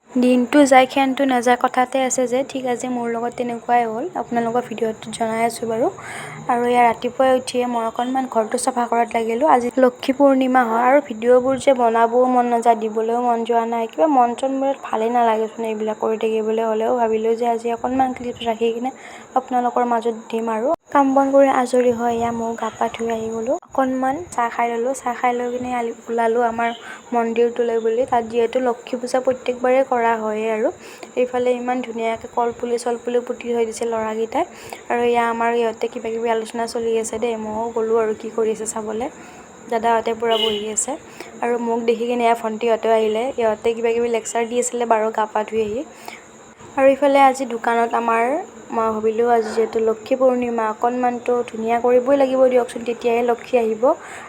দিনটো যায় খেনটো নাযায় কথাতে আছে যে ঠিক আজি মোৰ লগত তেনেকুৱাই হ'ল আপোনালোকৰ ভিডিঅ'টোত জনাই আছোঁ বাৰু আৰু ইয়াৰ ৰাতিপুৱাই উঠিয়ে মই অকণমান ঘৰটো চাফা কৰাত লাগিলোঁ আজি লক্ষী পূৰ্ণিমা হয় আৰু ভিডিঅ'বোৰ যে বনাবও মন নাযায় দিবলৈও মন যোৱা নাই কিবা মন চনবোৰত ভালেই নালাগেচোন এইবিলাক কৰি থাকিবলৈ হ'লেও ভাবিলোঁ যে আজি অকণমান ক্লিপ ৰাখি কিনে আপোনালোকৰ মাজত দিম আৰু কাম বন কৰি আজৰি হৈ এয়া মই গা পা ধুই আহি গ'লোঁ অকণমান চাহ খাই ল'লোঁ চাহ খাই লৈ কিনে ওলালোঁ আমাৰ মন্দিৰটোলৈ বুলি তাত যিহেতু লক্ষী পূজা প্ৰত্যেকবাৰে কৰা হয় আৰু এইফালে ইমান ধুনীয়াকৈ কলপুলি চলপুলি পুতি থৈ দিছে ল'ৰাকেইটাই আৰু এয়া আমাৰ ইহঁতে কিবা কিবি আলোচনা চলি আছে দেই ময়ো গ'লোঁ আৰু কি কৰি আছে চাবলৈ দাদাহঁতে পূৰা বহি আছে আৰু মোক দেখি কিনে এয়া ভণ্টিহঁতেও আহিলে ইহঁতে কিবা কিবি লেকচাৰ দি আছিলে বাৰু গা পা ধুই আহি আৰু ইফালে আজি দোকানত আমাৰ মই ভাবিলোঁ আজি যিহেতু লক্ষী পূৰ্ণিমা অকণমানতো ধুনীয়া কৰিবই লাগিব দিয়কচোন তেতিয়াহে লক্ষী আহিব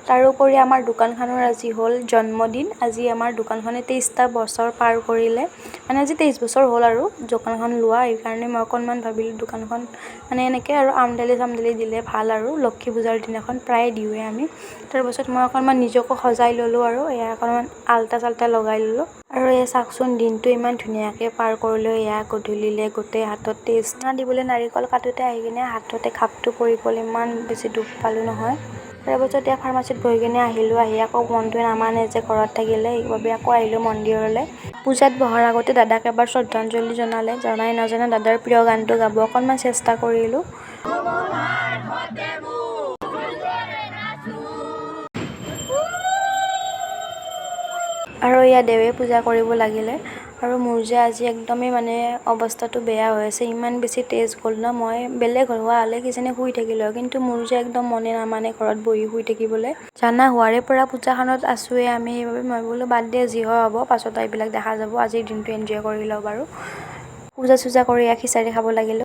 তাৰোপৰি আমাৰ দোকানখনৰ আজি হ'ল জন্মদিন আজি আমাৰ দোকানখনে 23টা বছৰ পাৰ কৰিলে মানে আজি 23 বছৰ হ'ল আৰু দোকানখন লোৱা এইকাৰণে মই অকণমান ভাবিলোঁ দোকানখন মানে এনেকৈ আৰু আমদালি চামদালি দিলে ভাল আৰু লক্ষী পূজাৰ দিনাখন প্ৰায়ে দিওঁৱে আমি তাৰপাছত মই অকণমান নিজকো সজাই ল'লোঁ আৰু এয়া অকণমান আল্টা চাল্টা লগাই ল'লোঁ আৰু এয়া চাওকচোন দিনটো ইমান ধুনীয়াকৈ পাৰ কৰিলোঁ এয়া গধূলিলৈ গোটেই হাতত টেষ্ট দিবলৈ নাৰিকল কাটোতে আহি কিনে হাততে ঘাপটো পৰি গ'ল ইমান বেছি দুখ পালোঁ নহয় তাৰপাছত এয়া ফাৰ্মাচীত গৈ কিনে আহিলোঁ আহি আকৌ মনটোৱে নামানে যে ঘৰত থাকিলে সেইবাবে আকৌ আহিলোঁ মন্দিৰলৈ পূজাত বহাৰ আগতে দাদাক এবাৰ শ্ৰদ্ধাঞ্জলি জনাই নজনা দাদাৰ প্ৰিয় গানটো গাব অকণমান চেষ্টা কৰিলোঁ আৰু এয়া দেৱে পূজা কৰিব লাগিলে আৰু মোৰ যে আজি একদমেই মানে অৱস্থাটো বেয়া হৈ আছে ইমান বেছি তেজ গ'ল ন মই বেলেগ হোৱা হ'লে কিজানি শুই থাকিলোঁ কিন্তু মোৰ যে একদম মনে নামানে ঘৰত বহি শুই থাকিবলৈ জানা হোৱাৰে পৰা পূজাখনত আছোঁৱে আমি সেইবাবে মই বোলো বাদ দে যি হয় হ'ব পাছত এইবিলাক দেখা যাব আজিৰ দিনটো এনজয় কৰি লওঁ বাৰু পূজা চূজা কৰি খিচাৰি খাব লাগিলোঁ